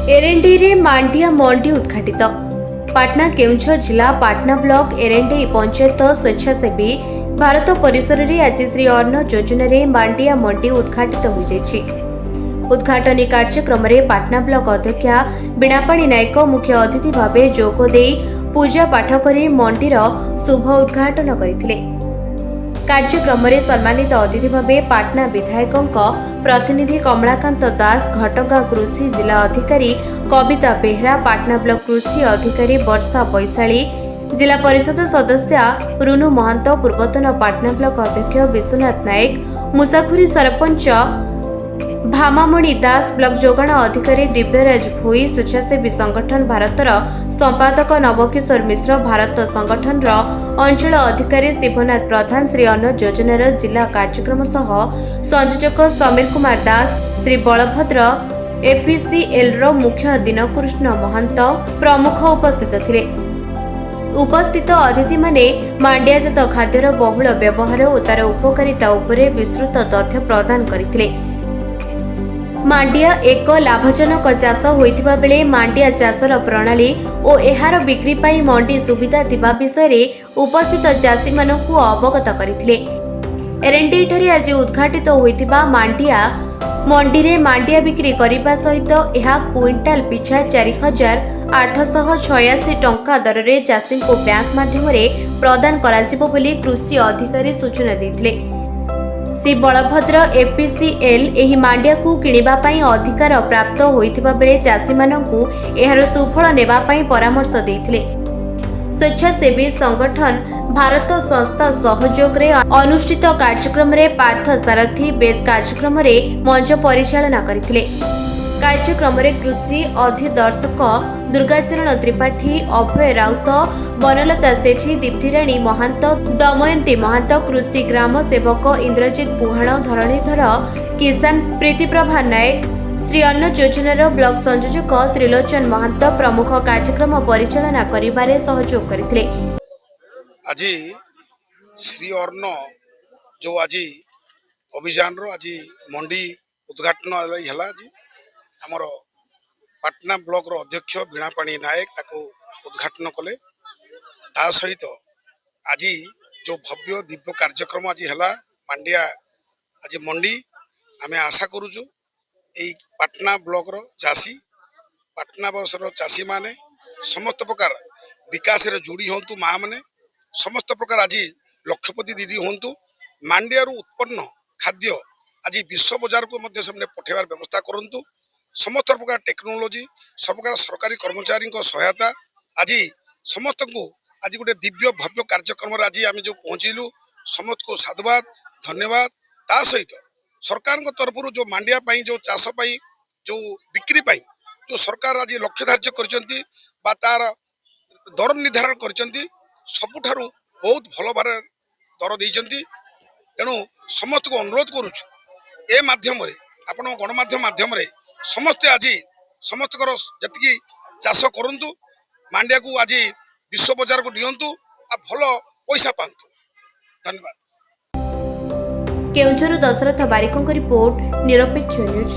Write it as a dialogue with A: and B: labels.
A: एरेंडी रे मांडिया मंडी उद्घाटित। पाटना केउंझर जिला पाटना ब्लॉक एरेंडी पंचायत स्वेच्छासेवी भारत परिसर रे आज श्री अन्न योजना रे मांडिया मंडी उद्घाटित हो जायछि। उद्घाटनी कार्यक्रम रे पाटना ब्लॉक अध्यक्षा बीणापाणी नायक मुख्य अतिथि भावे जोग देई पूजा पाठ करी मंडीर शुभ उद्घाटन करथिले। कार्यक्रम रे सम्मानित अतिथि भावे पाटना विधायक प्रतिनिधि कमलाकांत दास, घटगां कृषि जिला अधिकारी कविता बेहरा, पाटना ब्लॉक कृषि अधिकारी वर्षा बैशाली, जिला परिषद सदस्या रुनु महंत, पूर्वतन पाटना ब्लॉक अध्यक्ष विश्वनाथ नायक, मुसाखुरी सरपंच भामामणि दास, ब्लॉक जोगाण अधिकारी दिव्यराज भोई, स्वेच्छासेवी संगठन भारतर संपादक नवकिशोर मिश्र, भारत संगठन अंचल अधिकारी शिवनाथ प्रधान, श्री अन्न योजनार जिला कार्यक्रम सह संयोजक समीर कुमार दास, श्री बलभद्र एपीसीएल मुख्य दीनकृष्ण महंत प्रमुख उपस्थित थिले। उपस्थित अतिथि माने मांडियाजात खाद्यर बहुल व्यवहार और तार उपकारिता उपरे विस्तृत तथ्य प्रदान करथिले। मांडिया एक लाभजनक चाष होइथिबा बेले मांडिया चाषर प्रणाली और एहार बिक्री पाई मंडी सुविधा थिबा विषय उपस्थित चाषी मानकु अवगत करथिले। एरेंडी ठारे आज उद्घाटित होइथिबा मांडिया मंडी रे मांडिया बिक्री करिबा सहित एहा क्विंटाल पिछा 4,886 टंका दर रे चाषी को बैंक माध्यम रे प्रदान कराजिबो बोली कृषि अधिकारी सूचना दैथिले। श्री बलभद्र एपीसीएल एही मांडिया को किनिबा पई अधिकार प्राप्त होइथिबा बेले चाषी मानकु एहार सुफल नेबा पई परामर्श दैथिले। स्वेच्छासेवी संगठन भारत संस्था सहयोग रे अनुष्ठित कार्यक्रम रे पार्थ सारथी बेस कार्यक्रम रे मंच परिचालना करथिले। कार्यक्रम रे कृषि अधिदर्शक दुर्गाचरण त्रिपाठी, अभय राउत, बनलता सेठी, दीप्तिराणी महंत, दमयंती महंत, कृषि ग्राम सेवक इंद्रजित पुहाण, धरणीधर किसान, प्रीतिप्रभा नायक, श्री अन्न योजनार ब्लॉक संयोजक त्रिलोचन महंत प्रमुख कार्यक्रम परिचालना करिबारे सहयोग करथिले।
B: आज श्री अन्न जो आज अभियान रो आज मंडी उद्घाटन है। आमर पाटना ब्लॉक रो अध्यक्ष बीणापाणी नायक ताको उद्घाटन कले। ता सहित आज जो भव्य दिव्य कार्यक्रम आज है मांडिया आज मंडी आमे आशा करूचु यही पाटना ब्लॉक रो चाषी पाटना बर्षर चाषी माने समस्त प्रकार विकास रे जोड़ी होंतु, माँ माने समस्त प्रकार आज लक्षपति दीदी होंतु, मांडिया उत्पन्न खाद्य आज विश्व बाजार को मध्य से पठेबार व्यवस्था करंतु। समस्त प्रकार टेक्नोलोजी सब प्रकार सरकारी कर्मचारी सहायता आज समस्त को आज गोटे दिव्य भव्य कार्यक्रम आज आम जो पहुँचलु समस्त को साधुवाद धन्यवाद। ता सहित सरकार तरफ जो मांडिया पाई जो चाष पाई जो बिक्री पाई जो सरकार आज लक्ष्य धार्य करचंती बा तार दर निर्धारण करचंती सबुठारु बहुत भल भार दर देइचंती। तेणु समस्त को अनुरोध करुछु ए माध्यम रे आपण गणमाध्यम माध्यम रे समस्त आज समस्त जी चाष करंतु, मांडिया को आज विश्व बाजार को नियंतु आ भल पैसा पांतु। धन्यवाद।
A: केउंझर दशरथ बारिकों रिपोर्ट, निरपेक्ष न्यूज।